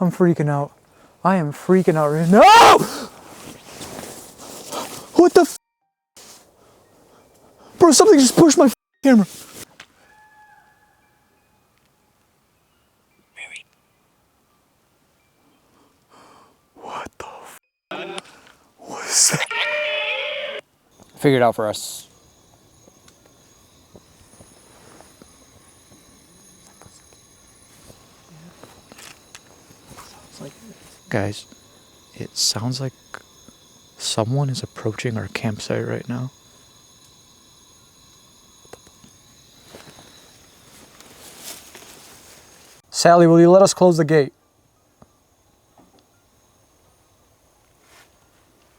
I'm freaking out. I am freaking out right now. No! What the f? Bro, something just pushed my camera. What the f? What is that? Figured it out for us. Guys, it sounds like someone is approaching our campsite right now. Sally, will you let us close the gate?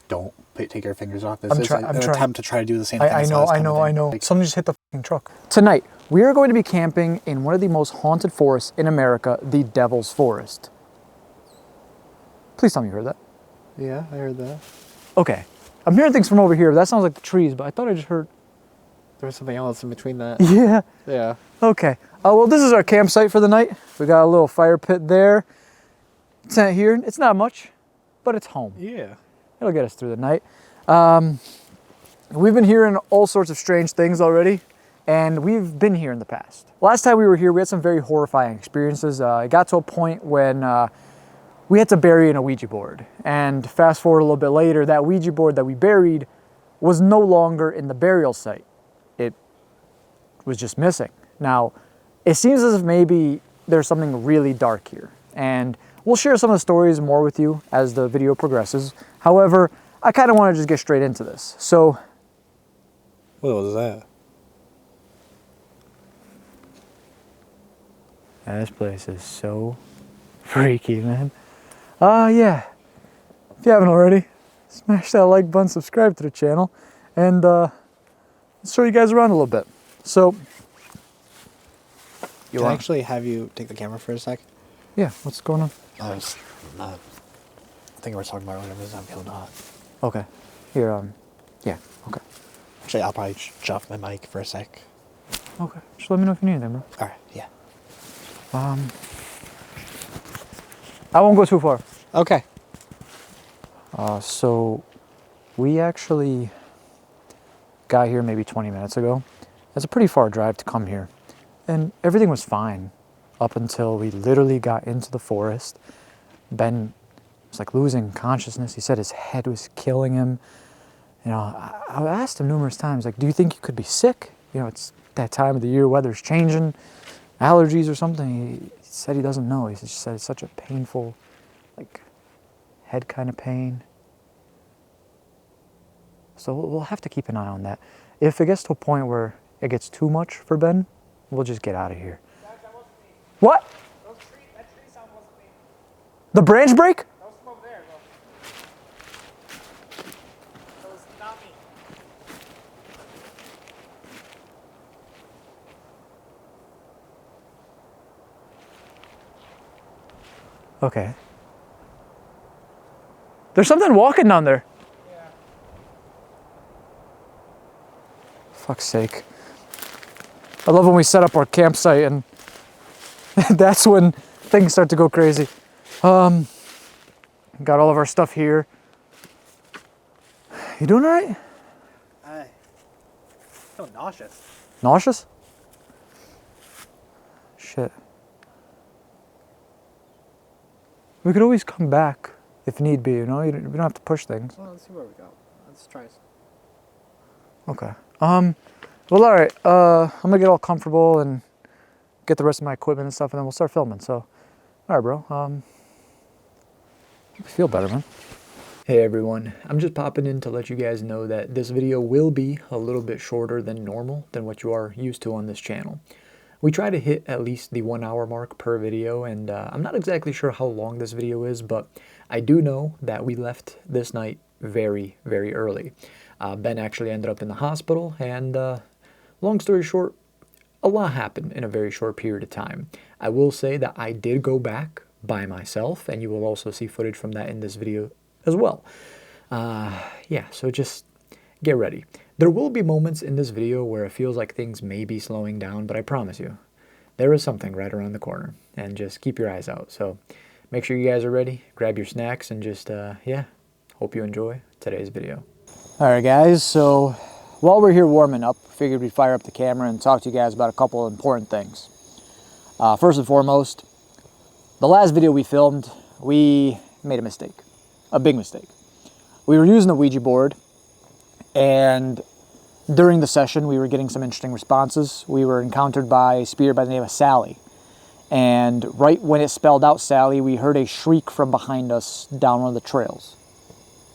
Don't take your fingers off. This is an attempt to try to do the same thing. I know. Like, something just hit the fucking truck. Tonight, we are going to be camping in one of the most haunted forests in America, the Devil's Forest. Please tell me you heard that. Yeah, I heard that. Okay. I'm hearing things from over here. That sounds like the trees, but I thought I just heard... There was something else in between that. Yeah. Yeah. Okay. Well, this is our campsite for the night. We got a little fire pit there. Tent here. It's not much, but it's home. Yeah. It'll get us through the night. We've been hearing all sorts of strange things already, and we've been here in the past. Last time we were here, we had some very horrifying experiences. It got to a point when we had to bury an Ouija board. And fast forward a little bit later, that Ouija board that we buried was no longer in the burial site. It was just missing. Now, it seems as if maybe there's something really dark here. And we'll share some of the stories more with you as the video progresses. However, I kind of want to just get straight into this. So, what was that? This place is so freaky, man. Yeah. If you haven't already, smash that like button, subscribe to the channel, and let's show you guys around a little bit. So, Can I actually have you take the camera for a sec? Yeah, what's going on? I think we were talking about whatever is not feeling hot. Okay. Here, yeah, okay. Actually, I'll probably shut off my mic for a sec. Okay. Just let me know if you need anything, bro. Alright, yeah. I won't go too far. Okay. So we actually got here maybe 20 minutes ago. It's a pretty far drive to come here. And everything was fine up until we literally got into the forest. Ben was like losing consciousness. He said his head was killing him. You know, I asked him numerous times, like, do you think you could be sick? You know, it's that time of the year, weather's changing, allergies or something. He said he doesn't know. He just said it's such a painful, like, head kind of pain. So we'll have to keep an eye on that. If it gets to a point where it gets too much for Ben, we'll just get out of here. That wasn't me. What? That tree sound wasn't me. The branch break? That was from over there, bro. That was not me. Okay. There's something walking down there. Yeah. Fuck's sake. I love when we set up our campsite and that's when things start to go crazy. Got all of our stuff here. You doing all right? I feel nauseous. Nauseous? Shit. We could always come back if need be, you know? We don't have to push things. Well, let's see where we go. Let's try. Okay. Well, all right. I'm gonna get all comfortable and get the rest of my equipment and stuff, and then we'll start filming. So, all right, bro. I feel better, man. Hey everyone, I'm just popping in to let you guys know that this video will be a little bit shorter than normal, than what you are used to on this channel. We try to hit at least the 1 hour mark per video, and I'm not exactly sure how long this video is, but I do know that we left this night very, very early. Ben actually ended up in the hospital, and long story short, a lot happened in a very short period of time. I will say that I did go back by myself, and you will also see footage from that in this video as well. Yeah, so just get ready. There will be moments in this video where it feels like things may be slowing down, but I promise you, there is something right around the corner, and just keep your eyes out. So make sure you guys are ready. Grab your snacks and just, yeah, hope you enjoy today's video. All right, guys, so while we're here warming up, figured we'd fire up the camera and talk to you guys about a couple of important things. First and foremost, the last video we filmed, we made a mistake, a big mistake. We were using the Ouija board, and during the session, we were getting some interesting responses. We were encountered by a spirit by the name of Sally. And right when it spelled out Sally, we heard a shriek from behind us down one of the trails.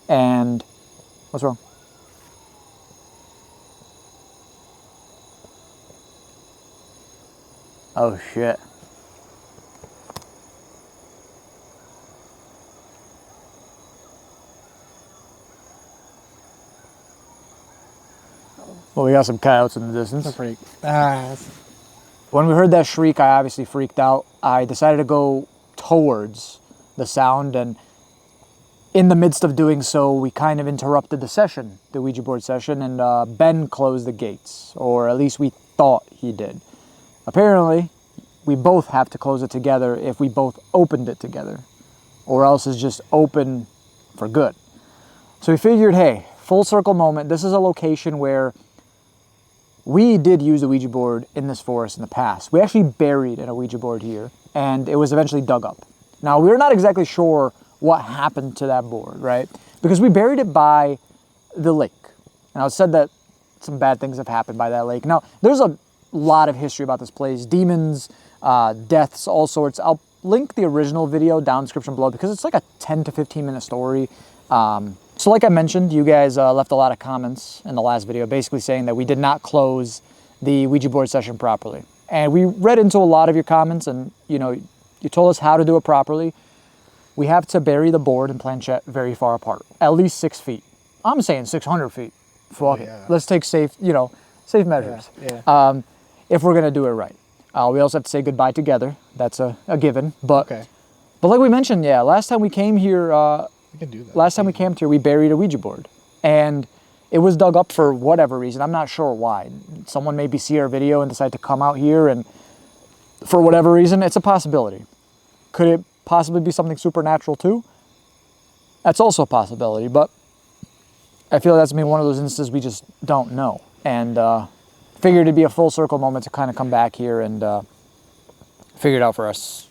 And what's wrong? Oh, shit. Well, we got some coyotes in the distance. When we heard that shriek, I obviously freaked out. I decided to go towards the sound, and in the midst of doing so, we kind of interrupted the session, the Ouija board session, and Ben closed the gates, or at least we thought he did. Apparently, we both have to close it together if we both opened it together, or else it's just open for good. So we figured, hey, full circle moment. This is a location where we did use a Ouija board in this forest in the past. We actually buried a Ouija board here, and it was eventually dug up. Now, we're not exactly sure what happened to that board, right? Because we buried it by the lake. Now, it's said that some bad things have happened by that lake. Now, there's a lot of history about this place. Demons, deaths, all sorts. I'll link the original video down in the description below because it's like a 10 to 15 minute story. So like I mentioned, you guys left a lot of comments in the last video basically saying that we did not close the Ouija board session properly. And we read into a lot of your comments, and you know, you told us how to do it properly. We have to bury the board and planchette very far apart, at least 6 feet. I'm saying 600 feet. Fuck it. Let's take safe, safe measures. If we're gonna do it right. We also have to say goodbye together. That's a given. But like we mentioned, last time we came here, We can do that. last time we camped here, we buried a Ouija board, and it was dug up for whatever reason. I'm not sure why. Someone maybe see our video and decide to come out here, and for whatever reason, it's a possibility. Could it possibly be something supernatural too? That's also a possibility, but I feel that's maybe one of those instances we just don't know. And figured it'd be a full circle moment to kind of come back here and figure it out for us.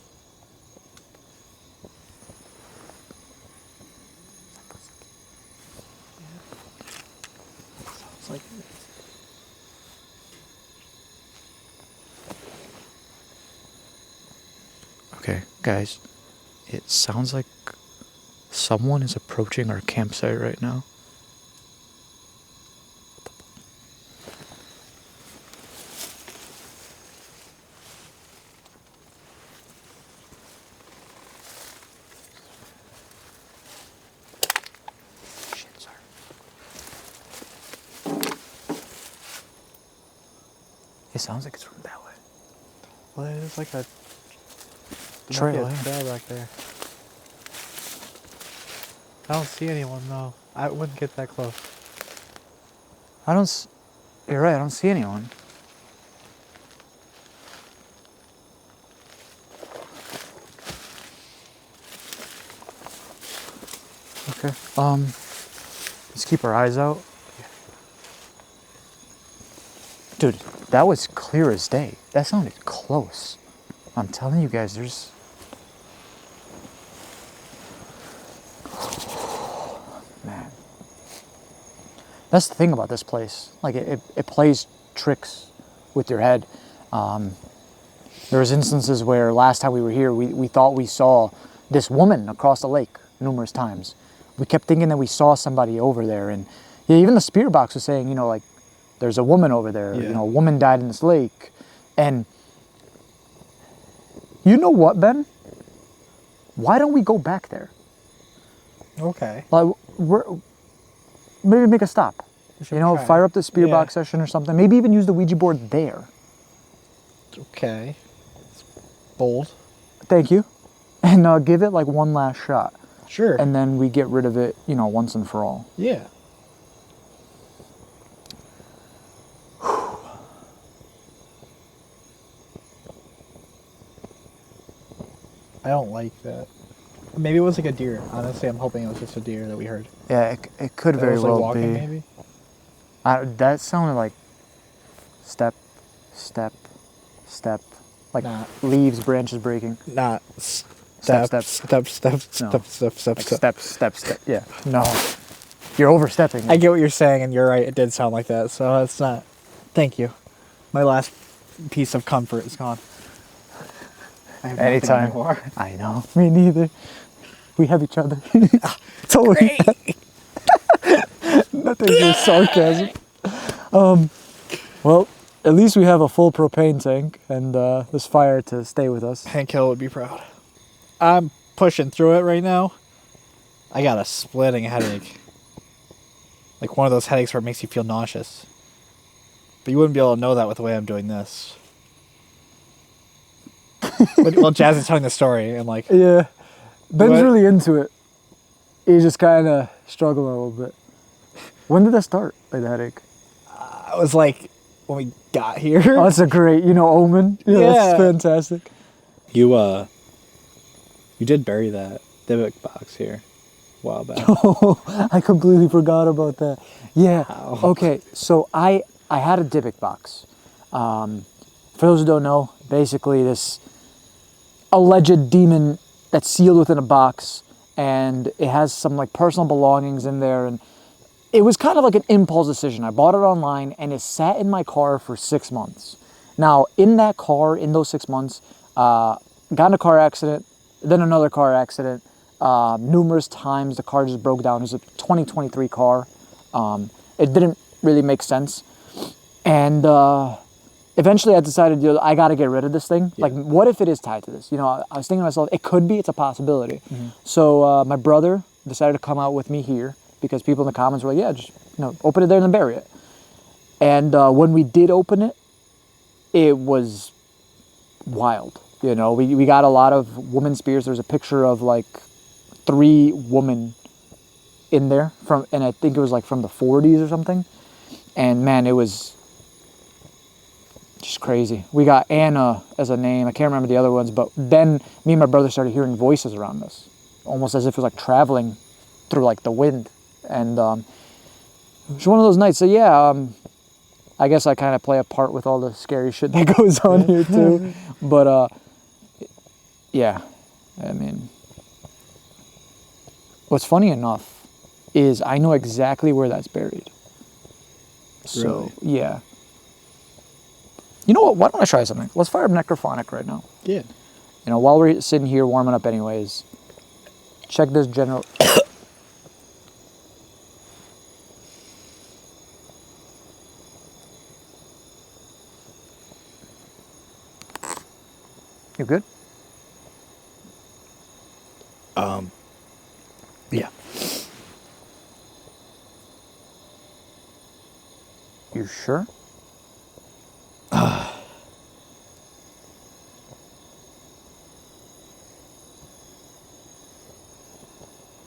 Okay, guys, it sounds like someone is approaching our campsite right now. Shit, sorry. It sounds like it's from that way. Well, there's like a Trail, trail back there. I don't see anyone though. I wouldn't get that close. You're right, I don't see anyone. Okay, let's keep our eyes out. Dude, that was clear as day. That sounded close. I'm telling you guys, there's... Man. That's the thing about this place. Like, it plays tricks with your head. There was instances where last time we were here, we thought we saw this woman across the lake numerous times. We kept thinking that we saw somebody over there. And yeah, even the spirit box was saying, like, there's a woman over there. Yeah. A woman died in this lake. And you know what, Ben? Why don't we go back there? Okay. Like, maybe make a stop. Try. Fire up the spirit box session or something. Maybe even use the Ouija board there. Okay. It's bold. Thank you. And give it like one last shot. Sure. And then we get rid of it, once and for all. Yeah. I don't like that. Maybe it was like a deer. Honestly, I'm hoping it was just a deer that we heard. Yeah, it could That very was like well walking, be. maybe. That sounded like step, step, step, like Nah. leaves, branches breaking. Not Step, step, step. step, step, No. step, step, step, Like step. step. Yeah. No. You're overstepping. I get what you're saying, and you're right. It did sound like that, so it's not. Thank you. My last piece of comfort is gone. I have nothing Anytime. anymore. I know. Me neither. We have each other. Totally. Nothing is sarcasm. Well, at least we have a full propane tank and this fire to stay with us. Hank Hill would be proud. I'm pushing through it right now. I got a splitting headache. Like one of those headaches where it makes you feel nauseous. But you wouldn't be able to know that with the way I'm doing this. Well, Jazz is telling the story, and like, Yeah. Ben's What? really into it. He's just kind of struggling a little bit. When did that start, like the headache? I was like, when we got here. Oh, that's a great, omen. Yeah, Yeah. that's fantastic. You did bury that Divock box here a while back. Oh, I completely forgot about that. Yeah. How? Okay, so I had a Dybbuk box. For those who don't know, basically this alleged demon that's sealed within a box, and it has some like personal belongings in there, and it was kind of like an impulse decision. I bought it online, and it sat in my car for 6 months. Now, in that car, in those 6 months, got in a car accident, then another car accident. Numerous times the car just broke down. It was a 2023 car. It didn't really make sense. And eventually I decided, I got to get rid of this thing. Like, what if it is tied to this? I was thinking to myself, it could be, it's a possibility. So my brother decided to come out with me here because people in the comments were like, yeah, just open it there and then bury it. And when we did open it, it was wild. We got a lot of women's spears. There's a picture of like 3 women in there and I think it was like from the 40s or something. And man, it was just crazy. We got Anna as a name. I can't remember the other ones, but then me and my brother started hearing voices around us, almost as if it was like traveling through like the wind. And it was one of those nights. So yeah, I guess I kind of play a part with all the scary shit that goes on here too. But yeah, I mean, what's funny enough is I know exactly where that's buried. So yeah. You know what? Why don't I try something? Let's fire up Necrophonic right now. Yeah. While we're sitting here warming up anyways, check this general... You good? Yeah. You sure?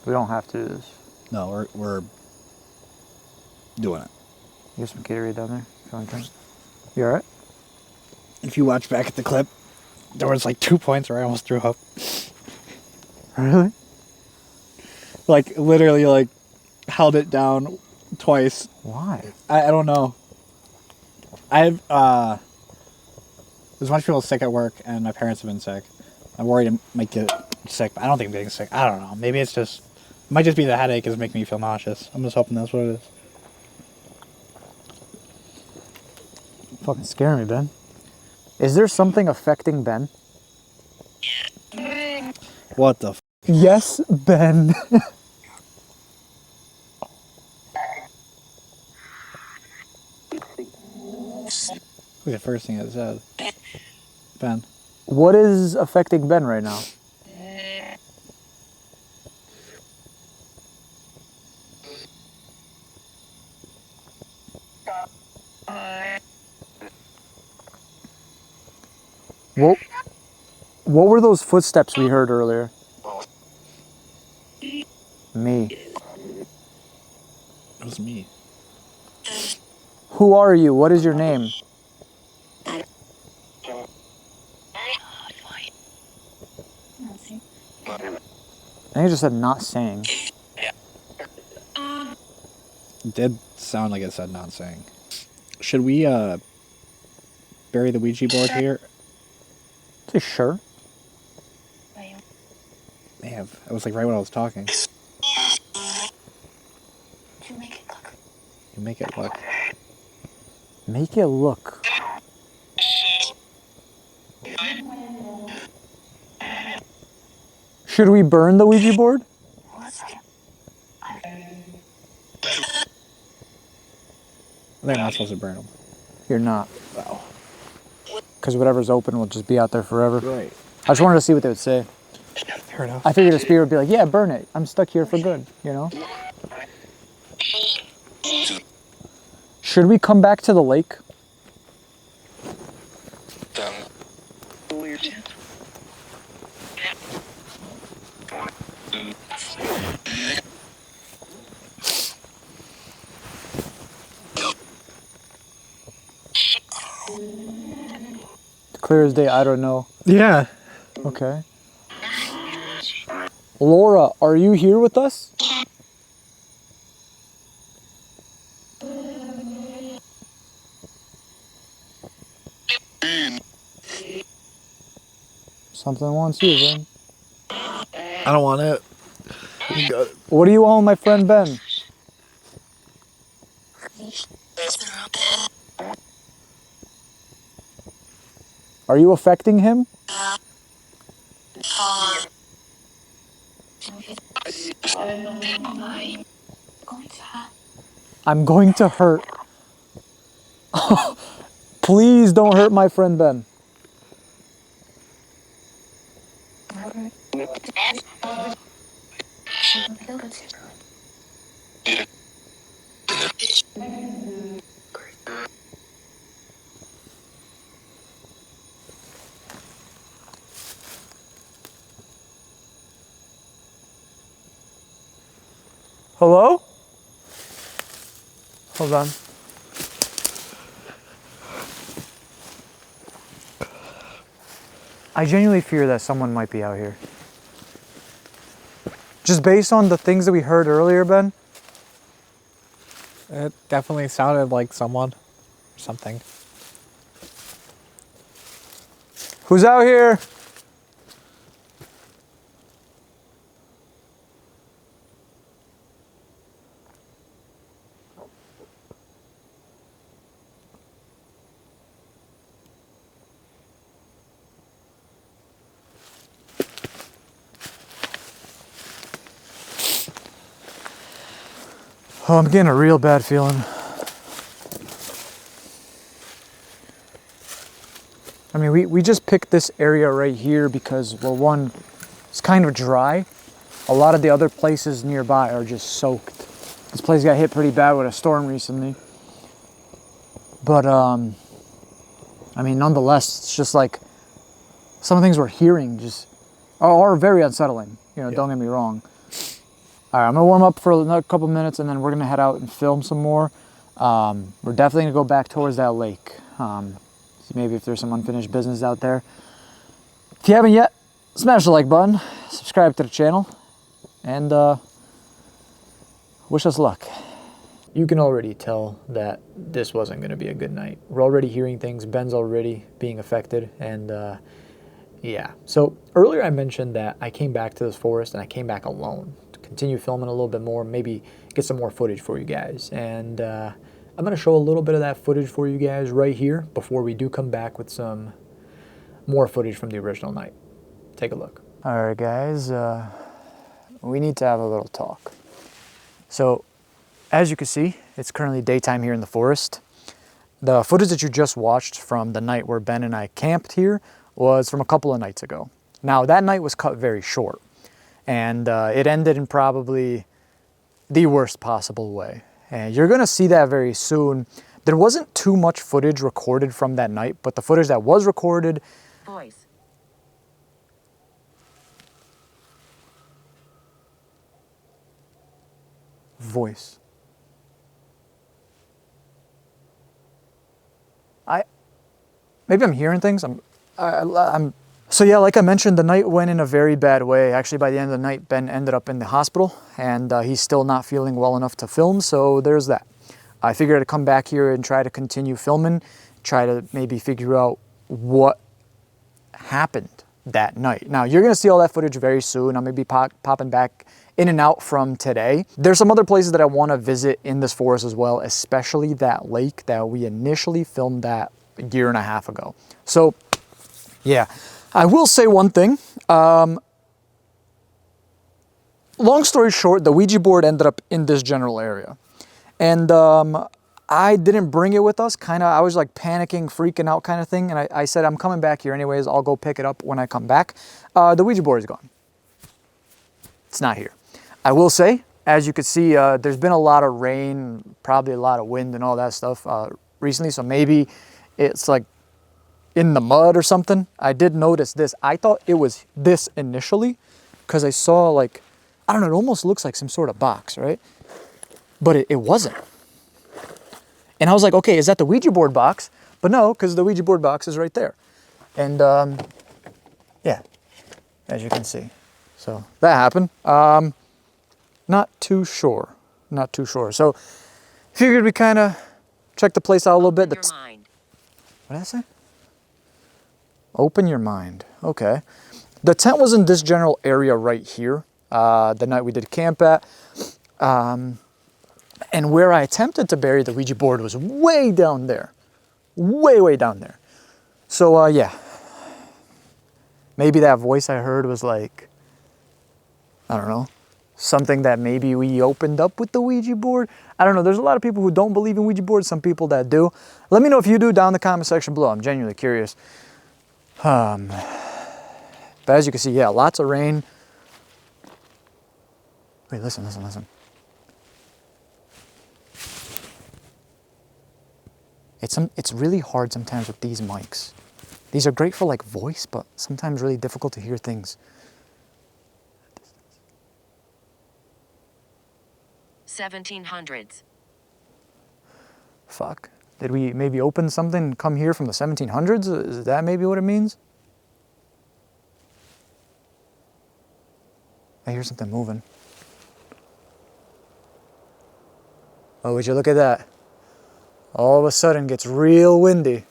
We don't have to do this. No, we're doing it. You got some Gatorade down there? Feeling drink? You alright? If you watch back at the clip, there was like 2 points where I almost threw up. Really? Like literally, like held it down twice. Why? I don't know. There's a bunch of people sick at work, and my parents have been sick. I'm worried I might get sick, but I don't think I'm getting sick. I don't know. Maybe it might just be the headache is making me feel nauseous. I'm just hoping that's what it is. Fucking scaring me, Ben. Is there something affecting Ben? What the? Yes, Ben. Who's the first thing it said? Ben. What is affecting Ben right now? What were those footsteps we heard earlier? Me. It was me. Who are you? What is your name? I think it just said not saying. It did sound like it said not saying. Should we bury the Ouija board here? Say sure. May have. It was like right when I was talking. You make it look. Make it look. Should we burn the Ouija board? I think I'm not supposed to burn them. You're not. Wow. Because whatever's open will just be out there forever. Right. I just wanted to see what they would say. Fair enough. I figured a spirit would be like, yeah, burn it. I'm stuck here for good, you know? Should we come back to the lake? Clear as day, I don't know. Yeah. Okay. Laura, are you here with us? Something wants you, Ben. I don't want it. You got it. What do you want with my friend Ben? Are you affecting him? I'm going to hurt. Please don't hurt my friend Ben. Hello? Hold on. I genuinely fear that someone might be out here. Just based on the things that we heard earlier, Ben? It definitely sounded like someone. Something. Who's out here? Oh, I'm getting a real bad feeling. I mean, we just picked this area right here because, well, one, it's kind of dry. A lot of the other places nearby are just soaked. This place got hit pretty bad with a storm recently. But, I mean, nonetheless, it's just like some of the things we're hearing just are very unsettling. You know, Don't get me wrong. All right, I'm gonna warm up for another couple minutes and then we're gonna head out and film some more. We're definitely gonna go back towards that lake. See maybe if there's some unfinished business out there. If you haven't yet, smash the like button, subscribe to the channel, and wish us luck. You can already tell that this wasn't gonna be a good night. We're already hearing things, Ben's already being affected, and yeah. So earlier I mentioned that I came back to this forest and I came back alone. Continue filming a little bit more, maybe get some more footage for you guys. And I'm going to show a little bit of that footage for you guys right here before we do come back with some more footage from the original night. Take a look. All right, guys, we need to have a little talk. So, as you can see, it's currently daytime here in the forest. The footage that you just watched from the night where Ben and I camped here was from a couple of nights ago. Now, that night was cut very short. And it ended in probably the worst possible way. And you're gonna see that very soon. There wasn't too much footage recorded from that night, but the footage that was recorded... Voice. Voice. Maybe I'm hearing things. So So yeah, like I mentioned, the night went in a very bad way. Actually, by the end of the night, Ben ended up in the hospital, and he's still not feeling well enough to film, so there's that. I figured I'd come back here and try to continue filming, try to maybe figure out what happened that night. Now, you're gonna see all that footage very soon. I'm gonna be popping back in and out from today. There's some other places that I wanna visit in this forest as well, especially that lake that we initially filmed that a year and a half ago. So, yeah. I will say one thing. Long story short, the Ouija board ended up in this general area. And I didn't bring it with us. I was like panicking, freaking out kind of thing. And I said, I'm coming back here anyways. I'll go pick it up when I come back. The Ouija board is gone. It's not here. I will say, as you can see, there's been a lot of rain, probably a lot of wind and all that stuff recently. So maybe it's like in the mud or something. I did notice this. I thought it was this initially because I saw like, I don't know, it almost looks like some sort of box, right? But it wasn't. And I was like, okay, is that the Ouija board box? But no, because the Ouija board box is right there. And yeah, as you can see. So that happened. Not too sure. Not too sure. So figured we kind of check the place out a little bit. Your mind. What did I say? Open your mind. Okay. The tent was in this general area right here. The night we did camp at. And where I attempted to bury the Ouija board was way down there. Way, way down there. So, yeah. Maybe that voice I heard was like, I don't know, something that maybe we opened up with the Ouija board. I don't know. There's a lot of people who don't believe in Ouija boards. Some people that do. Let me know if you do down in the comment section below. I'm genuinely curious. But as you can see, yeah, lots of rain. Wait, listen, listen, listen. It's really hard sometimes with these mics. These are great for like voice, but sometimes really difficult to hear things. 1700s. Fuck. Did we maybe open something and come here from the 1700s? Is that maybe what it means? I hear something moving. Oh, would you look at that? All of a sudden gets real windy.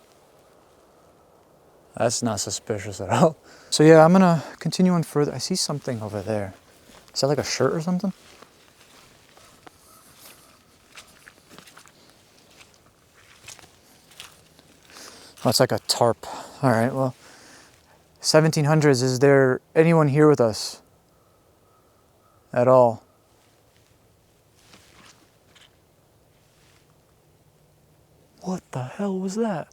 That's not suspicious at all. So yeah, I'm gonna continue on further. I see something over there. Is that like a shirt or something? Oh, it's like a tarp. All right, well, 1700s, is there anyone here with us at all? What the hell was that?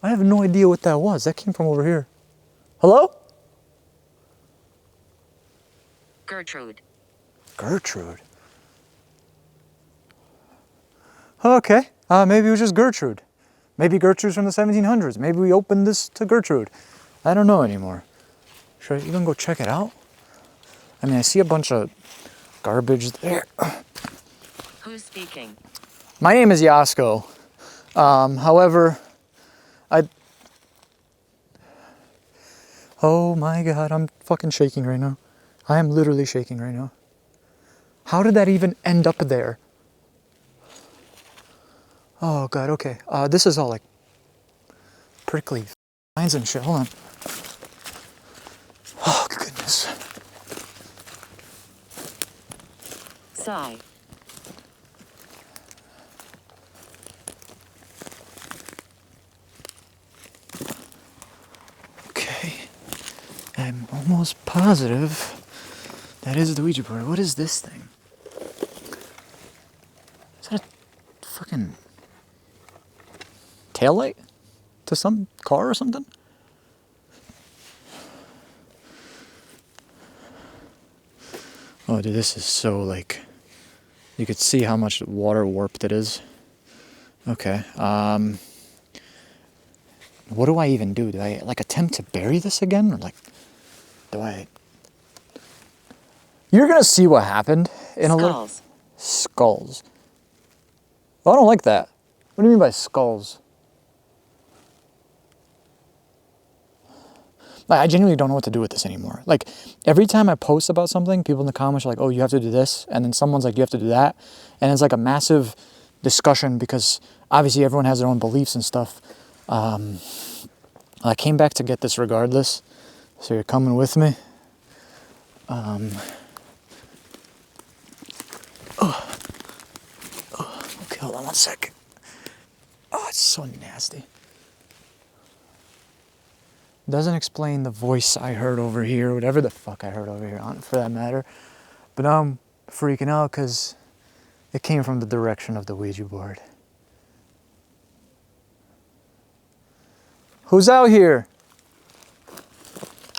I have no idea what that was. That came from over here. Hello? Gertrude. Gertrude. Okay, maybe it was just Gertrude. Maybe Gertrude's from the 1700s. Maybe we opened this to Gertrude. I don't know anymore. Should I even go check it out? I mean, I see a bunch of garbage there. Who's speaking? My name is Jasko. However, oh my God, I'm fucking shaking right now. I am literally shaking right now. How did that even end up there? Oh God, okay. This is all like prickly lines and shit. Hold on. Oh goodness. Sigh. Okay. I'm almost positive that is the Ouija board. What is this thing? Is that a fucking taillight to some car or something? Oh, dude, this is so like, you could see how much water warped it is. Okay. What do I even do? Do I like attempt to bury this again, or like, do I? You're gonna see what happened in a little. Skulls. Skulls. Oh, I don't like that. What do you mean by skulls? Like, I genuinely don't know what to do with this anymore. Like, every time I post about something, people in the comments are like, oh, you have to do this. And then someone's like, you have to do that. And it's like a massive discussion because obviously everyone has their own beliefs and stuff. I came back to get this regardless. So you're coming with me. Okay, hold on one second. Oh, it's so nasty. Doesn't explain the voice I heard over here, whatever the fuck I heard over here, for that matter. But now I'm freaking out because it came from the direction of the Ouija board. Who's out here?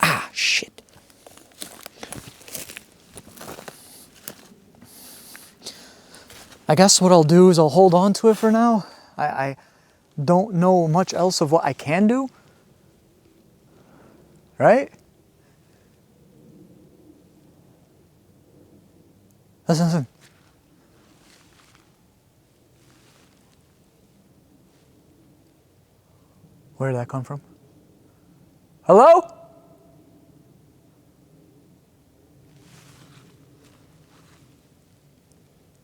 Ah, shit. I guess what I'll do is I'll hold on to it for now. I don't know much else of what I can do. Right? Listen, listen. Where did that come from? Hello?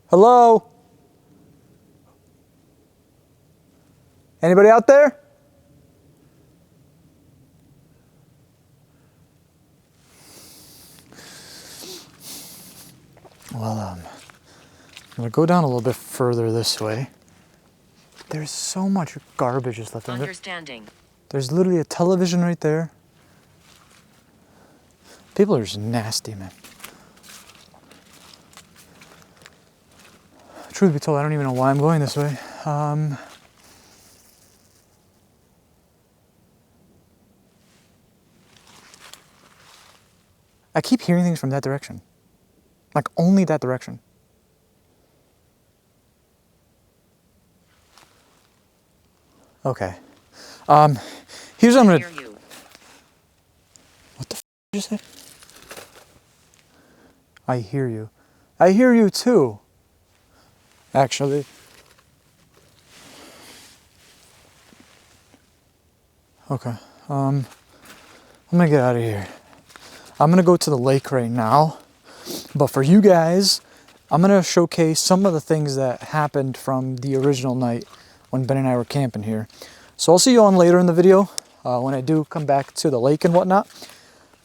Hello? Anybody out there? Well, I'm gonna go down a little bit further this way. There's so much garbage just left on it. Understanding. There's literally a television right there. People are just nasty, man. Truth be told, I don't even know why I'm going this way. I keep hearing things from that direction. Like, only that direction. Okay. Here's what I'm Hear gonna... you. What the f*** did you say? I hear you. I hear you too. Actually. Okay. I'm gonna get out of here. I'm gonna go to the lake right now. But for you guys, I'm gonna showcase some of the things that happened from the original night when Ben and I were camping here. So I'll see you on later in the video when I do come back to the lake and whatnot.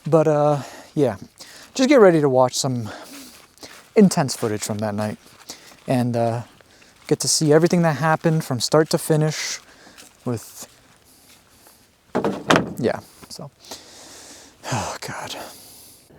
But yeah, just get ready to watch some intense footage from that night and get to see everything that happened from start to finish with, yeah, so, oh God.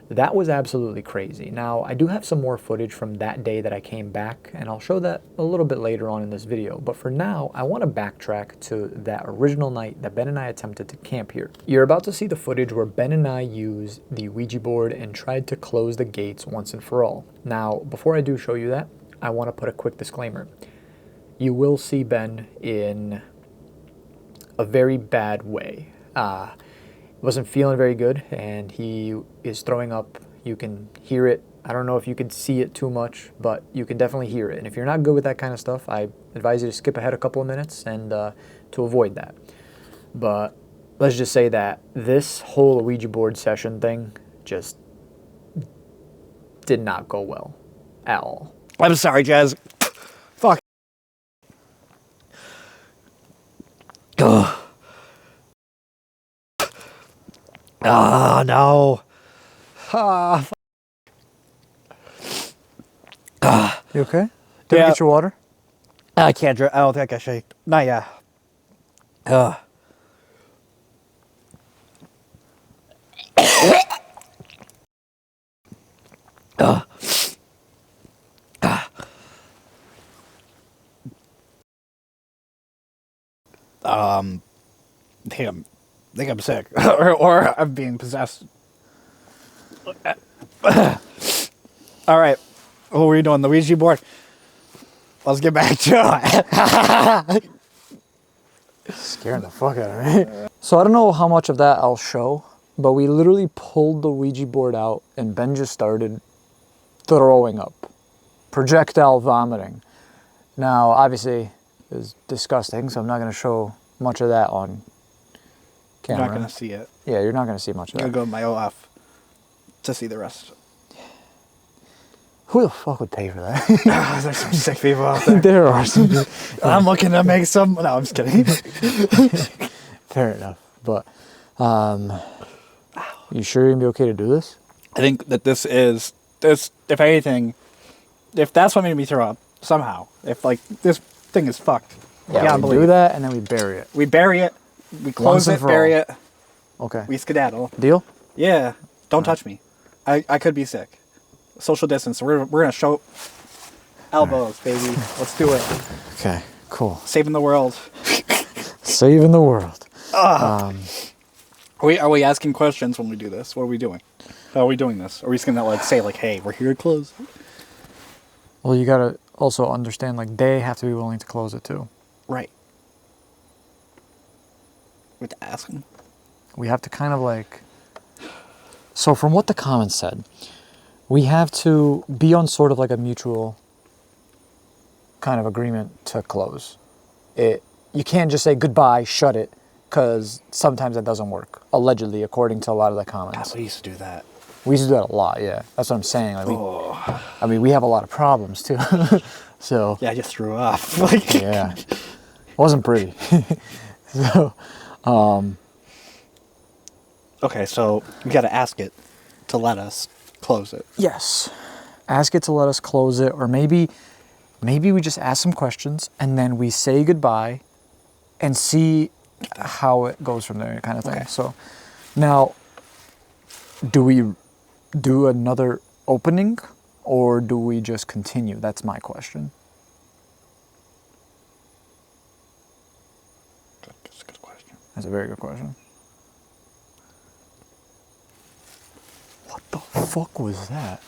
That was absolutely crazy. Now, I do have some more footage from that day that I came back, and I'll show that a little bit later on in this video. But for now, I want to backtrack to that original night that Ben and I attempted to camp here. You're about to see the footage where Ben and I used the Ouija board and tried to close the gates once and for all. Now, before I do show you that, I want to put a quick disclaimer. You will see Ben in a very bad way. Wasn't feeling very good, and he is throwing up. You can hear it. I don't know if you can see it too much, but you can definitely hear it. And if you're not good with that kind of stuff, I advise you to skip ahead a couple of minutes and to avoid that. But let's just say that this whole Ouija board session thing just did not go well at all. I'm sorry, Jazz. Fuck. Ugh. Oh, no. You okay? Did you Yeah. get your water? I can't drink. I don't think I should. Not yet. Ugh. I think I'm sick, or I'm being possessed. All right, what were you doing? The Ouija board. Let's get back to it. Scaring the fuck out of me. So I don't know how much of that I'll show, but we literally pulled the Ouija board out and Ben just started throwing up, projectile vomiting. Now, obviously, it was disgusting, so I'm not going to show much of that on You're camera. not gonna see it. Yeah, you're not going to see much of I'm that. gonna go to my OF to see the rest. Who the fuck would pay for that? There's some sick people out there. There are some. I'm looking to make some. No, I'm just kidding. Fair enough. But, you sure you're going to be okay to do this? I think that this, if anything, if that's what made me throw up, somehow, if like this thing is fucked, Yeah, gotta we believe do it. that and then we bury it. We bury it, we close and it, for bury all. it, Okay. we skedaddle. Deal? Yeah, don't touch me. I could be sick. Social distance. We're gonna show elbows, baby. Let's do it. Okay, cool. Saving the world. Saving the world. Are we asking questions when we do this? What are we doing? How are we doing this? Are we just gonna like say like, hey, we're here to close? Well, you got to also understand, like, they have to be willing to close it too. Right. We have to ask them. We have to kind of like... So from what the comments said, we have to be on sort of like a mutual kind of agreement to close. You can't just say goodbye, shut it, because sometimes that doesn't work, allegedly, according to a lot of the comments. We used to do that. We used to do that a lot, yeah. That's what I'm saying. Like, I mean, we have a lot of problems too. So Yeah, I just threw up. Like, yeah, it wasn't pretty. So okay, so we got to ask it to let us close it. yes, ask it to let us close it, or maybe we just ask some questions and then we say goodbye and see how it goes from there, kind of thing. Okay. So now, do we do another opening or do we just continue? That's my question. That's a good question. That's a very good question. What the fuck was that?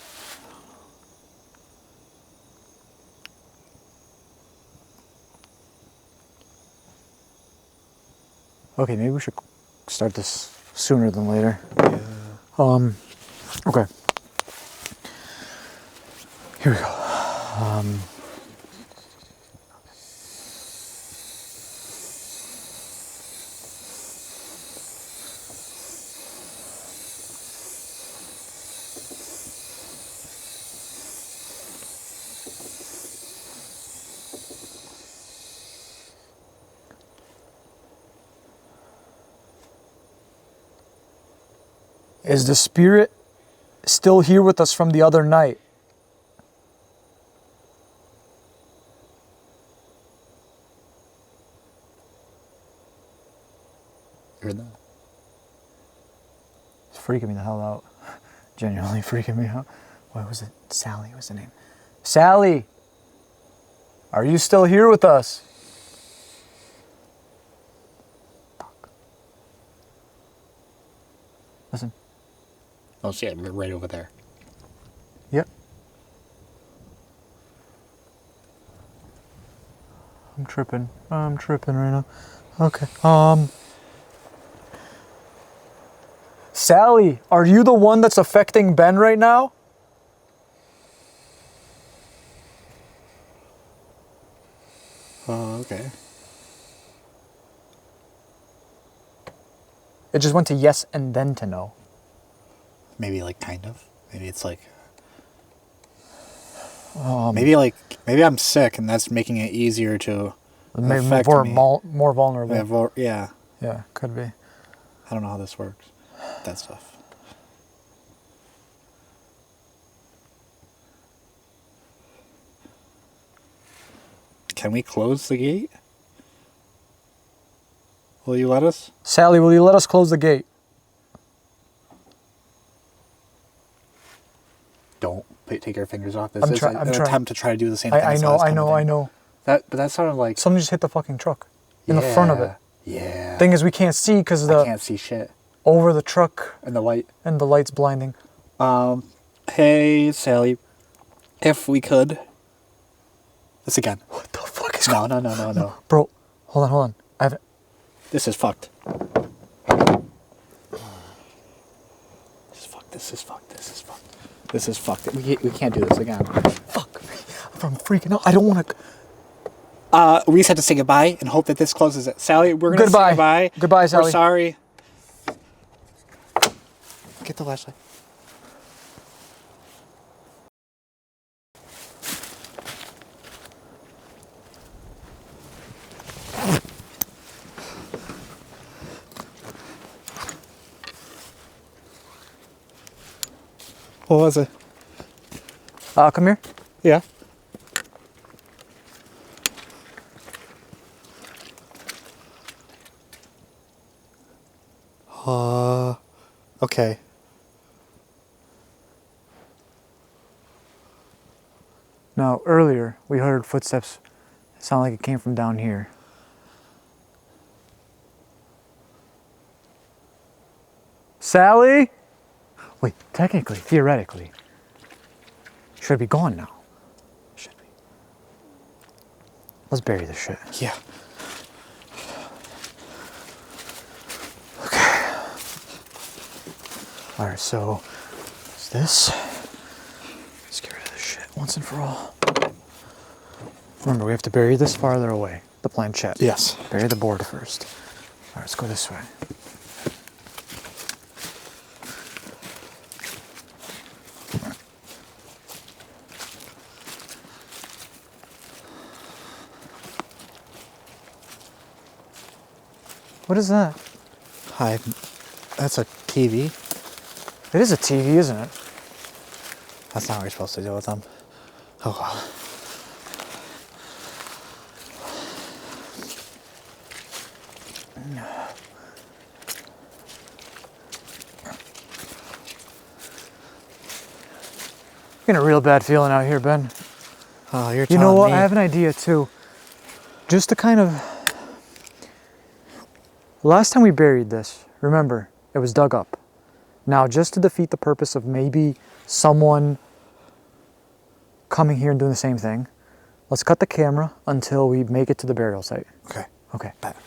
Okay, maybe we should start this sooner than later. Yeah. Okay. Here we go. Is the spirit still here with us from the other night? Heard that? It's freaking me the hell out. Genuinely freaking me out. What was it? Sally was the name. Sally! Are you still here with us? Fuck. Listen. Oh, see it right over there. Yep. I'm tripping right now. Okay. Sally, are you the one that's affecting Ben right now? Oh, okay. It just went to yes and then to no. Maybe like kind of. Maybe it's like. Maybe I'm sick and that's making it easier to Maybe affect more, me. more vulnerable. Yeah. Yeah, could be. I don't know how this works. That stuff. Can we close the gate? Will you let us? Sally, will you let us close the gate? Don't take your fingers off. This I'm is try- I'm an trying. attempt to try to do the same thing. I as know, last I time know, we I did. know. But that sounded like Someone just hit the fucking truck in the front of it. Yeah. Thing is, we can't see because I can't see shit. over the truck And the light. and the light's blinding. Hey, Sally. If we could. This again. What the fuck is No, no, no, no, no. Bro, hold on. I haven't. This is fucked. This is fucked. This is fucked. This is fucked. This is fucked. We can't do this again. Fuck. I'm freaking out. I don't want to. We just have to say goodbye and hope that this closes it. Sally, we're gonna Goodbye. say goodbye. Goodbye, Sally. We're sorry. the flashlight. What was it? Come here. Yeah. Okay. Now, earlier, we heard footsteps. It sounded like it came from down here. Sally? Wait, technically, theoretically, should be gone now. Should be. Let's bury this shit. Yeah. Alright, so, it's this. Let's get rid of this shit once and for all. Remember, we have to bury this farther away. The planchette. Yes. Bury the board first. Alright, let's go this way. What is that? Hi. That's a TV. It is a TV, isn't it? That's not what you're supposed to do with them. Oh well. Getting a real bad feeling out here, Ben. Oh, you're You know telling what? me. I have an idea too. Just to kind of. Last time we buried this, remember, it was dug up. Now, just to defeat the purpose of maybe someone coming here and doing the same thing, let's cut the camera until we make it to the burial site. Okay. Okay. Bet.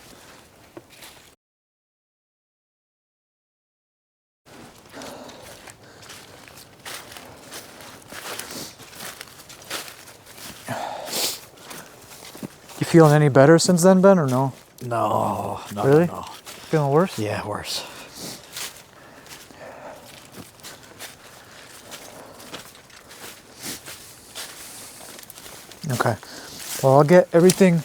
You feeling any better since then, Ben, or no? No. No. Really? No. Feeling worse? Yeah, worse. Okay. Well, I'll get everything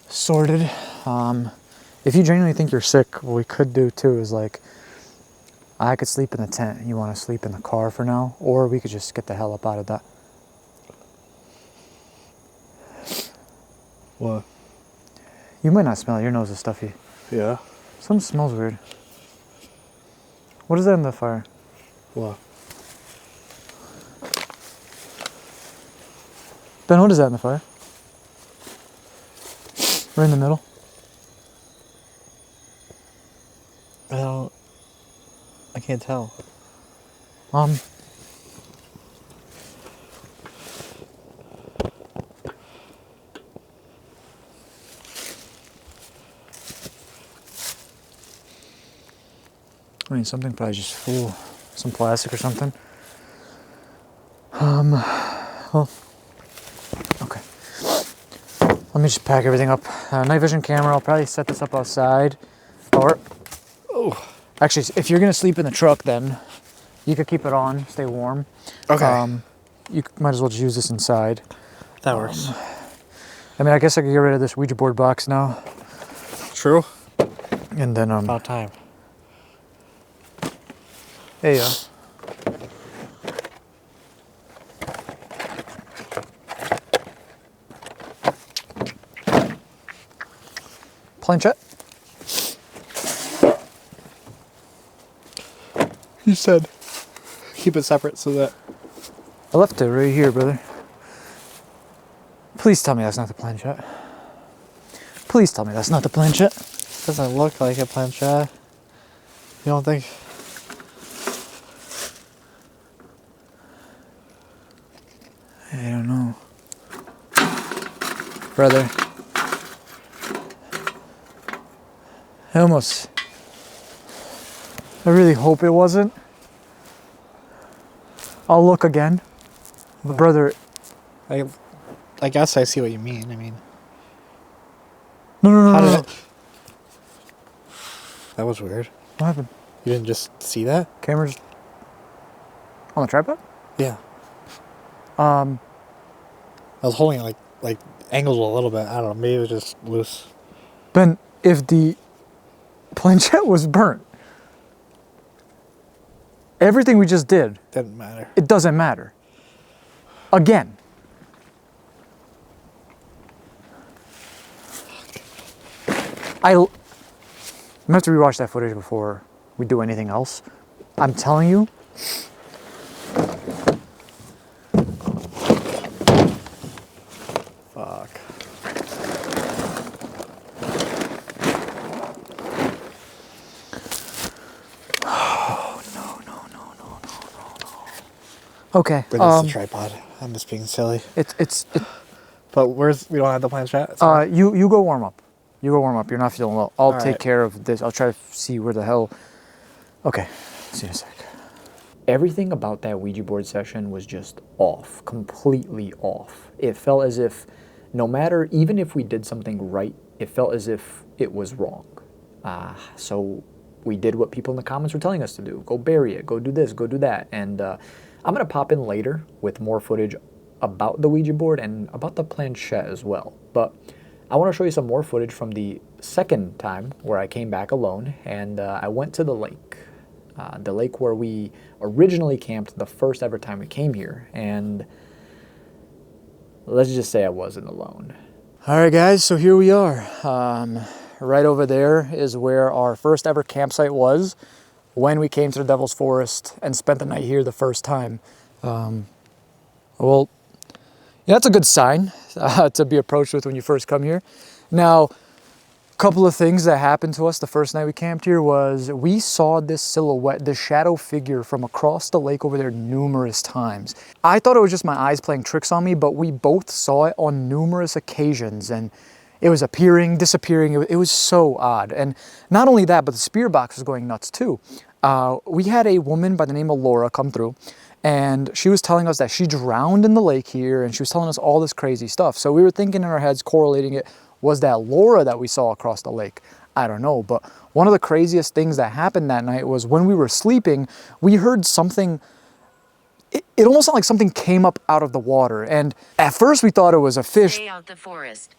sorted. If you genuinely think you're sick, what we could do too is like, I could sleep in the tent. You want to sleep in the car for now? Or we could just get the hell up out of that. What? You might not smell it. Your nose is stuffy. Yeah. Something smells weird. What is that in the fire? What? Ben, what is that in the fire? Right in the middle. I can't tell. I mean, something probably just full, some plastic or something. Well, okay. Let me just pack everything up. Night vision camera, I'll probably set this up outside. Or, oh, actually, if you're gonna sleep in the truck, then you could keep it on, stay warm. Okay. You might as well just use this inside. That works. I mean, I guess I could get rid of this Ouija board box now. True. And then, About time. there you go. Planchette? You said keep it separate so that. I left it right here, brother. Please tell me that's not the planchette. Please tell me that's not the planchette. Doesn't look like a planchette. You don't think? I don't know. Brother. I really hope it wasn't. I'll look again. But brother, I guess I see what you mean. I mean, no. how did it? That was weird. What happened? You didn't just see that? Camera's on the tripod? Yeah. I was holding it like angled a little bit. I don't know. Maybe it was just loose. Ben, if the planchette was burnt, everything we just did, Didn't matter. it doesn't matter. Again. I'm gonna have to rewatch that footage before we do anything else. I'm telling you. Fuck. Oh, no. Okay. Bring this to tripod. I'm just being silly. It's But we don't have the planchette? It's you go warm up. You go warm up. You're not feeling well. I'll All take right. care of this. I'll try to see where the hell. Okay. See you in a sec. Everything about that Ouija board session was just off, completely off. It felt as if no matter, even if we did something right, it felt as if it was wrong. So we did what people in the comments were telling us to do. Go bury it, go do this, go do that. And I'm gonna pop in later with more footage about the Ouija board and about the planchette as well. But I wanna show you some more footage from the second time where I came back alone and I went to the lake. The lake where we originally camped the first ever time we came here, and let's just say I wasn't alone. All right, guys, so here we are. Right over there is where our first ever campsite was when we came to the Devil's Forest and spent the night here the first time. Well, yeah, that's a good sign to be approached with when you first come here. Now, couple of things that happened to us the first night we camped here was we saw this silhouette, this shadow figure from across the lake over there numerous times. I thought it was just my eyes playing tricks on me, but we both saw it on numerous occasions and it was appearing, disappearing. It was so odd. And not only that, but the spirit box was going nuts too. We had a woman by the name of Laura come through and she was telling us that she drowned in the lake here and she was telling us all this crazy stuff. So we were thinking in our heads, correlating it. Was that Laura that we saw across the lake? I don't know, but one of the craziest things that happened that night was when we were sleeping, we heard something, it almost sounded like something came up out of the water. And at first we thought it was a fish. Stay out the forest.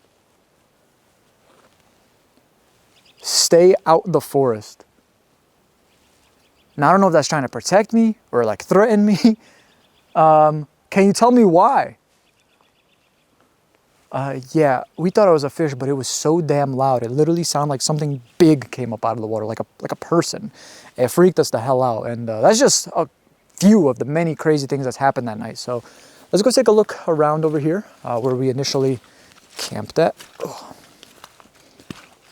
Stay out the forest. Now I don't know if that's trying to protect me or like threaten me. Can you tell me why? Yeah, we thought it was a fish, but it was so damn loud. It literally sounded like something big came up out of the water, like a person. It freaked us the hell out. And that's just a few of the many crazy things that's happened that night. So let's go take a look around over here where we initially camped at.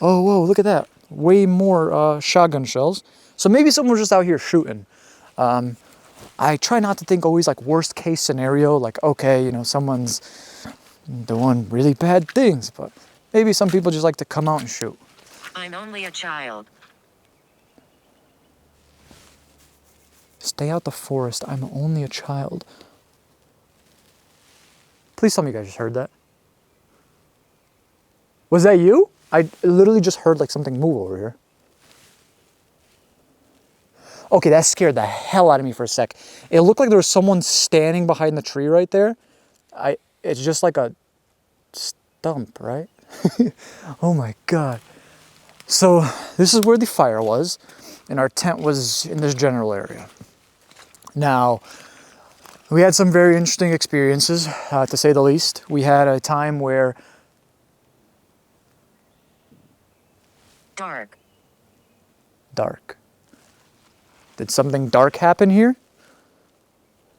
Oh, whoa, look at that. Way more shotgun shells. So maybe someone was just out here shooting. I try not to think always like worst case scenario, like, okay, you know, someone's doing really bad things, but maybe some people just like to come out and shoot. I'm only a child. Stay out the forest. I'm only a child. Please tell me you guys just heard that. Was that you? I literally just heard like something move over here. Okay, that scared the hell out of me for a sec. It looked like there was someone standing behind the tree right there. It's just like a stump, right? Oh my God. So this is where the fire was, and our tent was in this general area. Now, we had some very interesting experiences, to say the least. We had a time where... Dark. Dark. Did something dark happen here?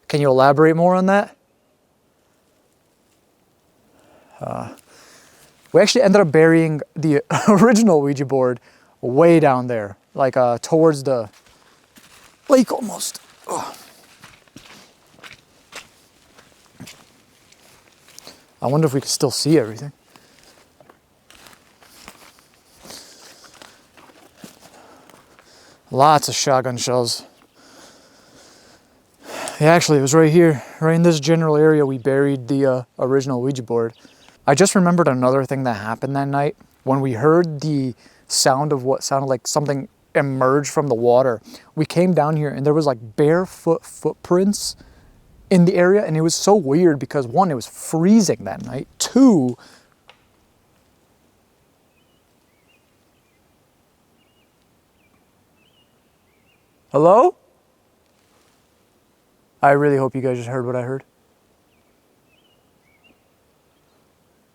Can you elaborate more on that? We actually ended up burying the original Ouija board way down there, like towards the lake almost. Ugh. I wonder if we can still see everything. Lots of shotgun shells. Yeah, actually, it was right here, right in this general area we buried the original Ouija board. I just remembered another thing that happened that night when we heard the sound of what sounded like something emerged from the water. We came down here and there was like barefoot footprints in the area, and it was so weird because one, it was freezing that night. Two, hello? I really hope you guys just heard what I heard.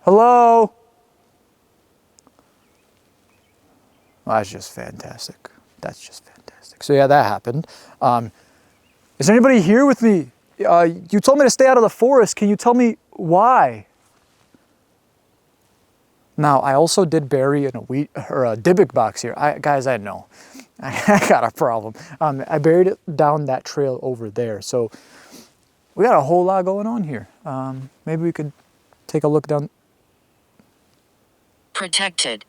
Hello? Well, that's just fantastic. That's just fantastic. So yeah, that happened. Is there anybody here with me? You told me to stay out of the forest. Can you tell me why? Now, I also did bury in a Dybbuk box here. Guys, I know. I got a problem. I buried it down that trail over there. So we got a whole lot going on here. Maybe we could take a look down. Protected.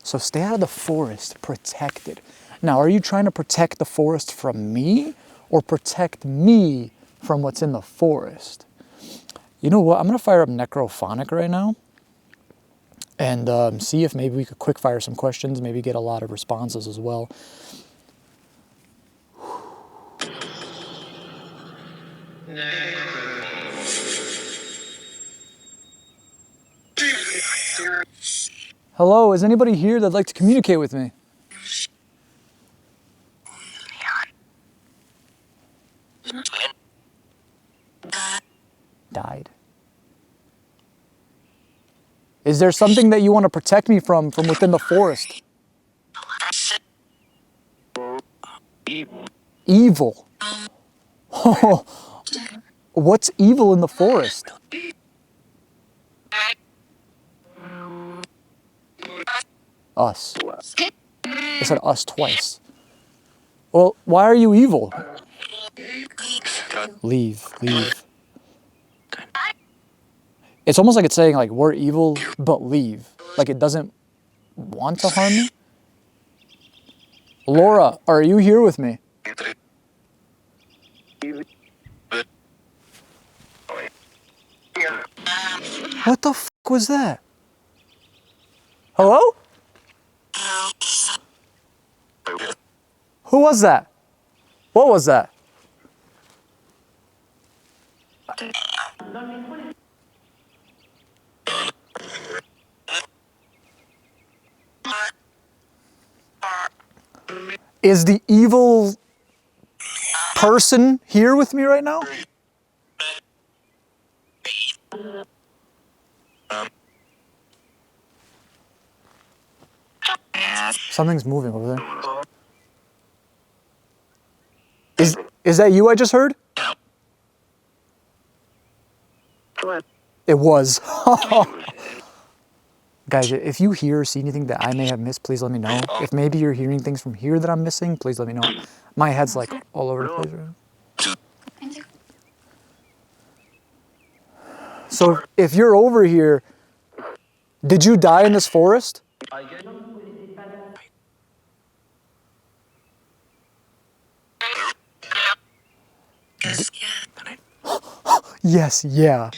So stay out of the forest, protected. Now, are you trying to protect the forest from me or protect me from what's in the forest? You know what? I'm going to fire up Necrophonic right now and see if maybe we could quick fire some questions, maybe get a lot of responses as well. Hello, is anybody here that'd like to communicate with me? Died. Is there something that you want to protect me from within the forest? Evil. Oh, what's evil in the forest? Us. I said us twice. Well, why are you evil? Leave, leave. It's almost like it's saying like we're evil, but leave. Like it doesn't want to harm me. Laura, are you here with me? What the f was that? Hello? Who was that? What was that? Is the evil person here with me right now? Something's moving over there. Is that you I just heard? It was. Guys, if you hear or see anything that I may have missed, please let me know. If maybe you're hearing things from here that I'm missing, please let me know. My head's like all over the place right now. So if you're over here, did you die in this forest? Yes, yeah.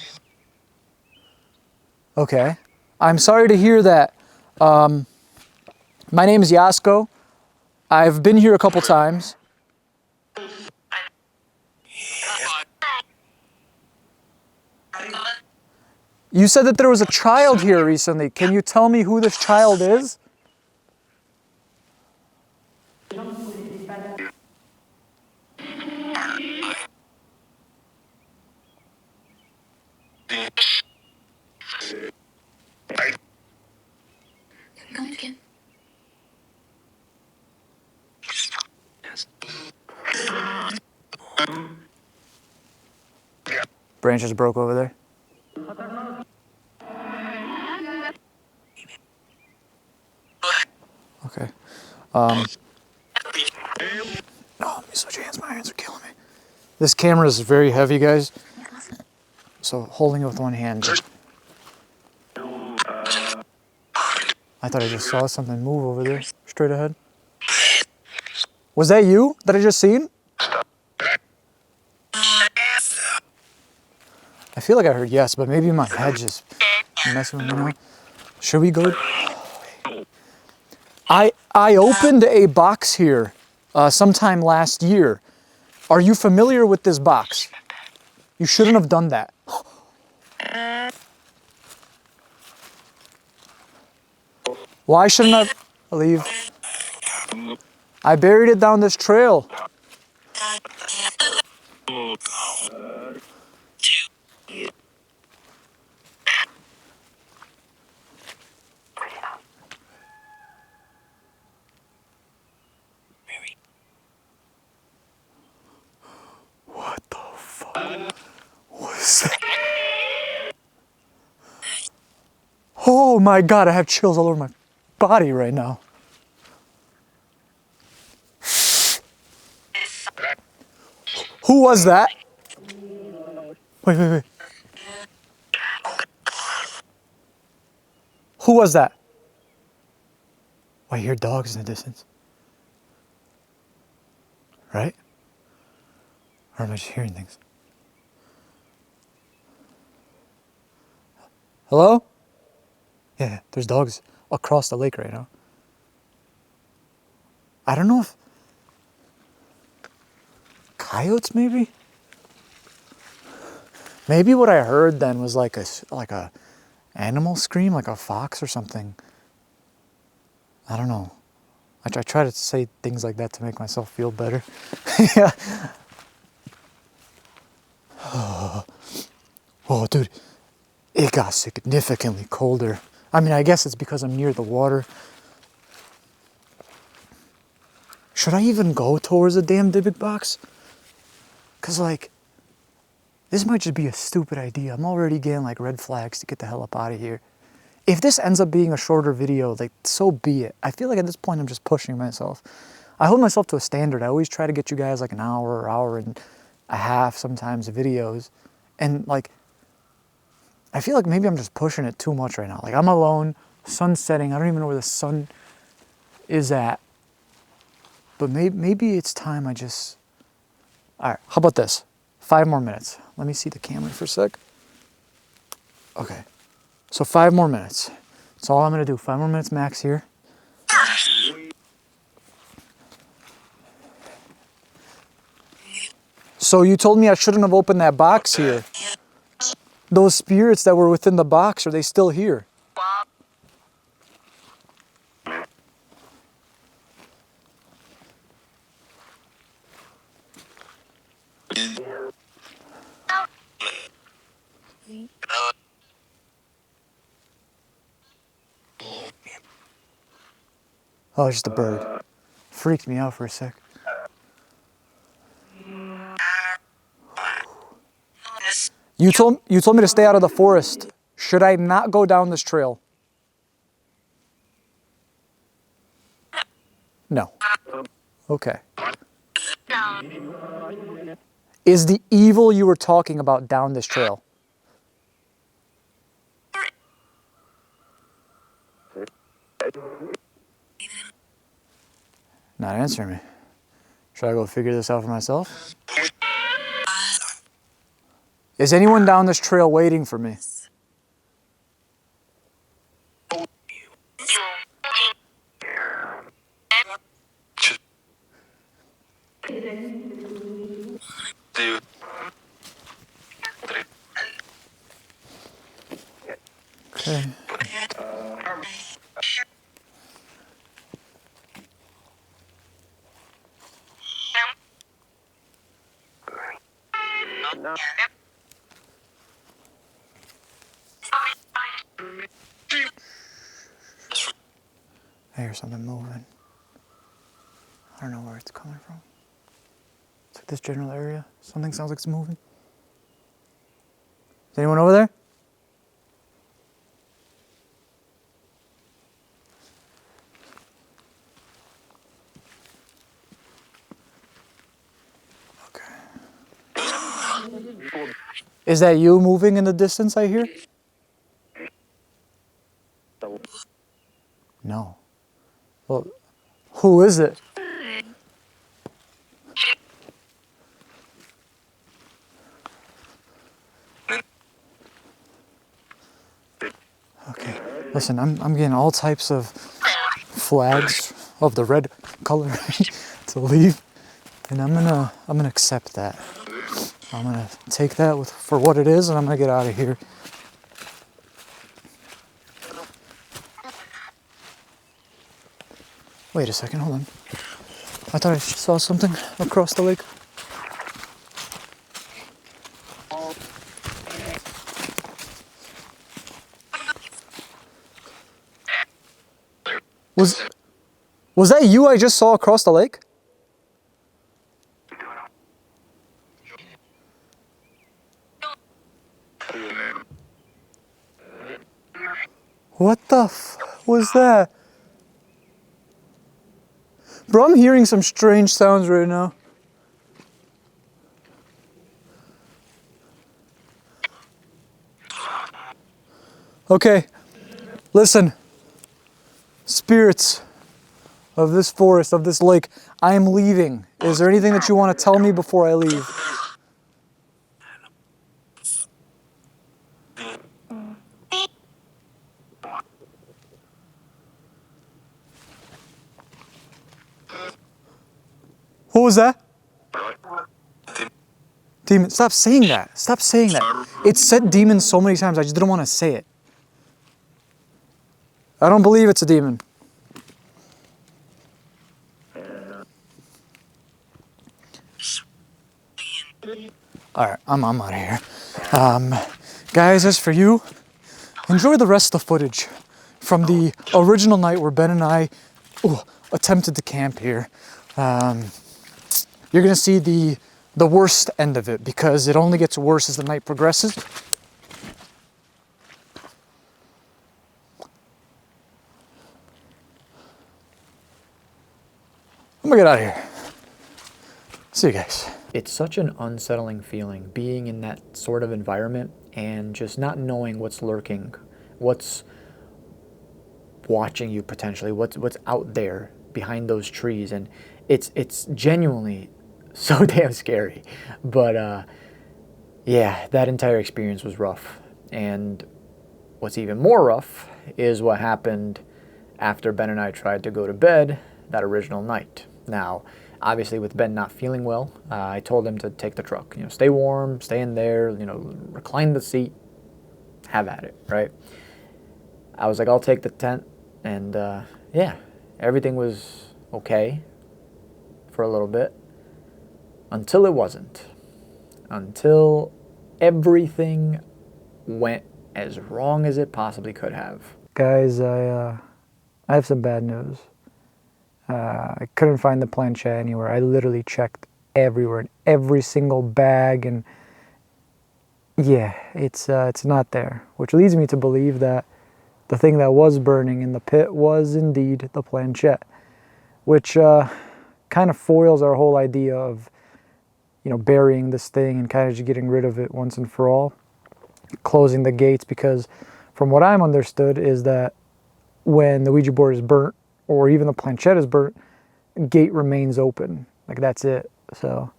Okay. I'm sorry to hear that. My name is Jasko. I've been here a couple times. You said that there was a child here recently. Can you tell me who this child is? Branch just broke over there. Okay. Oh, let me switch hands. My hands are killing me. This camera is very heavy, guys. So holding it with one hand. I thought I just saw something move over there, straight ahead. Was that you that I just seen? I feel like I heard yes, but maybe my head just messing with me now. Should we go? I opened a box here sometime last year. Are you familiar with this box? You shouldn't have done that. Why shouldn't I leave? I buried it down this trail. What the fuck was that? Oh my God, I have chills all over my body right now. Who was that? Wait. Who was that? Oh, I hear dogs in the distance. Right? Or am I just hearing things? Hello? Yeah, there's dogs across the lake right now. I don't know if coyotes maybe? Maybe what I heard then was like a animal scream, like a fox or something. I don't know. I try to say things like that to make myself feel better. Yeah. Oh, dude, it got significantly colder. I mean, I guess it's because I'm near the water. Should I even go towards the damn Dybbuk box? Cause like, this might just be a stupid idea. I'm already getting like red flags to get the hell up out of here. If this ends up being a shorter video, like, so be it. I feel like at this point I'm just pushing myself. I hold myself to a standard. I always try to get you guys like an hour and a half sometimes videos. And like, I feel like maybe I'm just pushing it too much right now. Like, I'm alone, sun's setting. I don't even know where the sun is at. But maybe it's time I just... All right, how about this? 5 more minutes. Let me see the camera for a sec. Okay, so 5 more minutes. That's all I'm gonna do. 5 more minutes max here. So you told me I shouldn't have opened that box here. Those spirits that were within the box, are they still here? Oh, it's just a bird. Freaked me out for a sec. You told me to stay out of the forest. Should I not go down this trail? No. Okay. Is the evil you were talking about down this trail? Not answering me. Should I go figure this out for myself? Is anyone down this trail waiting for me? Okay. I hear something moving. I don't know where it's coming from. It's like this general area. Something sounds like it's moving. Is anyone over there? Okay. Is that you moving in the distance I hear? No. Well, who is it? Okay, listen, I'm getting all types of flags of the red color to leave, and I'm gonna accept that. I'm gonna take that for what it is, and I'm gonna get out of here. Wait a second, hold on. I thought I saw something across the lake. Was that you I just saw across the lake? What the f was that? Bro, I'm hearing some strange sounds right now. Okay, listen. Spirits of this forest, of this lake, I am leaving. Is there anything that you want to tell me before I leave? What was that? Demon, stop saying that. Stop saying that. It said demon so many times, I just didn't want to say it. I don't believe it's a demon. Alright, I'm out of here. Guys, as for you, enjoy the rest of the footage from the original night where Ben and I attempted to camp here. You're gonna see the worst end of it because it only gets worse as the night progresses. I'm gonna get out of here. See you guys. It's such an unsettling feeling being in that sort of environment and just not knowing what's lurking, what's watching you potentially, what's out there behind those trees, and it's genuinely so damn scary. But yeah, that entire experience was rough. And what's even more rough is what happened after Ben and I tried to go to bed that original night. Now, obviously with Ben not feeling well, I told him to take the truck. You know, stay warm, stay in there, you know, recline the seat, have at it, right? I was like, I'll take the tent, and yeah, everything was okay for a little bit, until it wasn't. Until everything went as wrong as it possibly could have. Guys, I have some bad news. I couldn't find the planchette anywhere. I literally checked everywhere, in every single bag, and yeah, it's not there. Which leads me to believe that the thing that was burning in the pit was indeed the planchette, which kind of foils our whole idea of, you know, burying this thing and kind of just getting rid of it once and for all, closing the gates, because from what I'm understood is that when the Ouija board is burnt, or even the planchette is burnt, gate remains open. Like, that's it. So,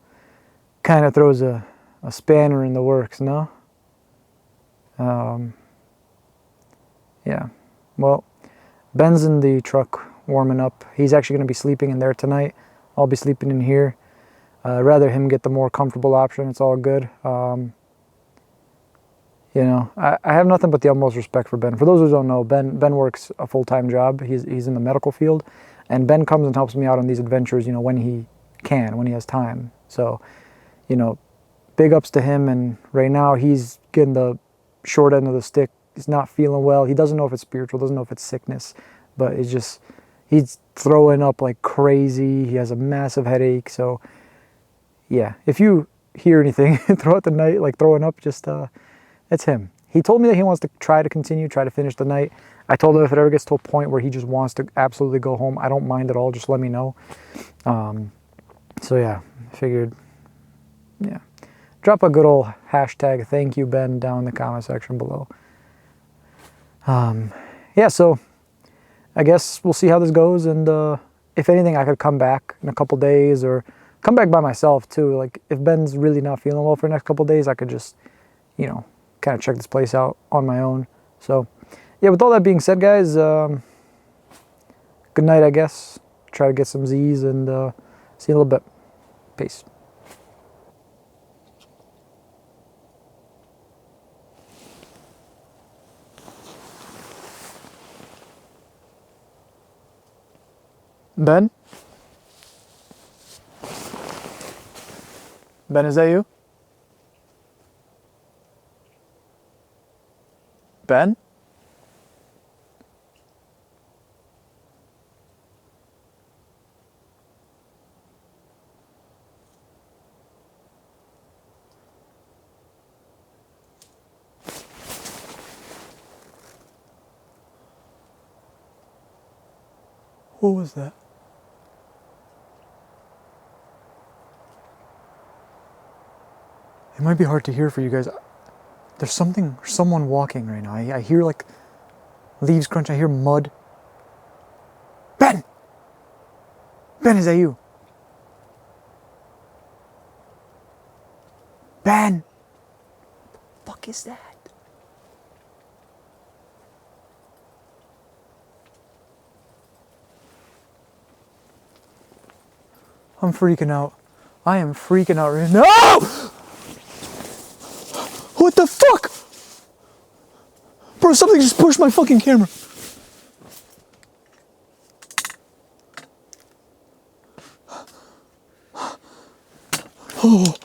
kind of throws a spanner in the works, no? Yeah. Well, Ben's in the truck warming up. He's actually going to be sleeping in there tonight. I'll be sleeping in here. I'd rather him get the more comfortable option. It's all good. You know, I have nothing but the utmost respect for Ben. For those who don't know, Ben works a full-time job. He's in the medical field, and Ben comes and helps me out on these adventures, you know, when he can, when he has time. So, you know, big ups to him, and right now he's getting the short end of the stick. He's not feeling well. He doesn't know if it's spiritual, doesn't know if it's sickness, but it's just, he's throwing up like crazy. He has a massive headache. So, yeah, if you hear anything throughout the night, like throwing up, just, it's him. He told me that he wants to try to finish the night. I told him if it ever gets to a point where he just wants to absolutely go home, I don't mind at all. Just let me know. So yeah, I figured, yeah. Drop a good old hashtag thank you, Ben, down in the comment section below. Yeah, so I guess we'll see how this goes. And if anything, I could come back in a couple days, or come back by myself too. Like, if Ben's really not feeling well for the next couple days, I could just, you know, kind of check this place out on my own. So yeah, with all that being said, guys, good night, I guess. Try to get some Z's and see you in a little bit. Peace. Ben? Ben, is that you? Ben? What was that? It might be hard to hear for you guys. There's someone walking right now. I hear like leaves crunch. I hear mud. Ben! Ben, is that you? Ben! What the fuck is that? I'm freaking out. I am freaking out right now. What the fuck? Bro, something just pushed my fucking camera. Oh.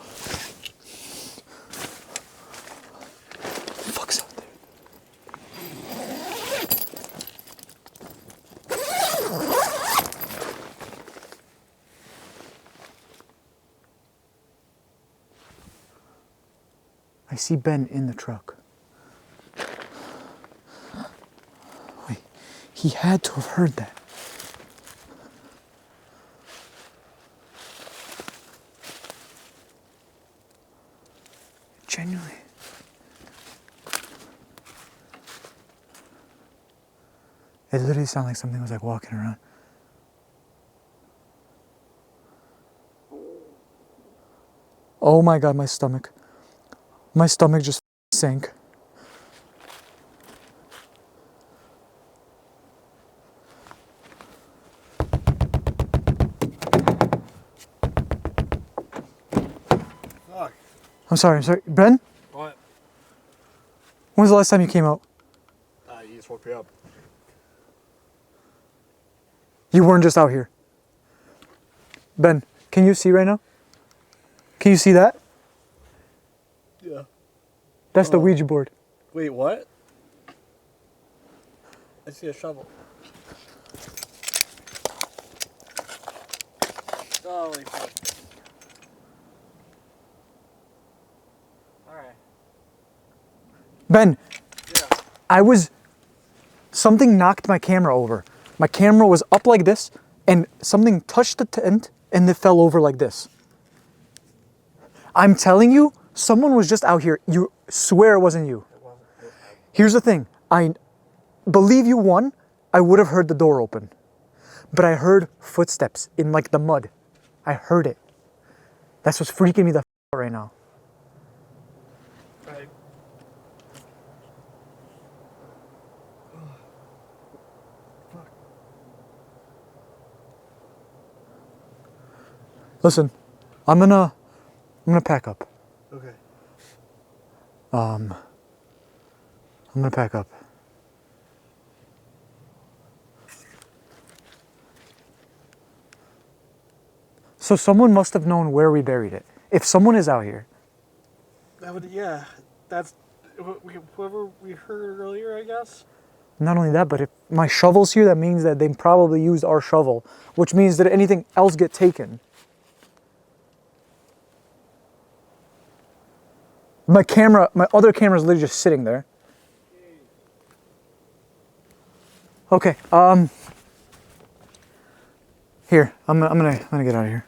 Fuck's out there. I see Ben in the truck. Wait, he had to have heard that. Genuinely. It literally sounded like something was like walking around. Oh my God, my stomach. My stomach just sank. Fuck. I'm sorry. Ben? What? When was the last time you came out? You just woke me up. You weren't just out here. Ben, can you see right now? Can you see that? Yeah. That's the Ouija board. Wait, what? I see a shovel. Holy fuck. Alright. Ben, Yeah. something knocked my camera over. My camera was up like this, and something touched the tent, and it fell over like this. I'm telling you, someone was just out here. You swear it wasn't you. Here's the thing. I believe you won. I would have heard the door open. But I heard footsteps in like the mud. I heard it. That's what's freaking me the f out right now. Right. Listen, I'm gonna pack up. Okay. I'm gonna pack up. So someone must have known where we buried it. If someone is out here. That would, yeah. That's whoever we heard earlier, I guess. Not only that, but if my shovel's here, that means that they probably used our shovel, which means that anything else get taken. My other camera's literally just sitting there. Okay, here, I'm gonna get out of here.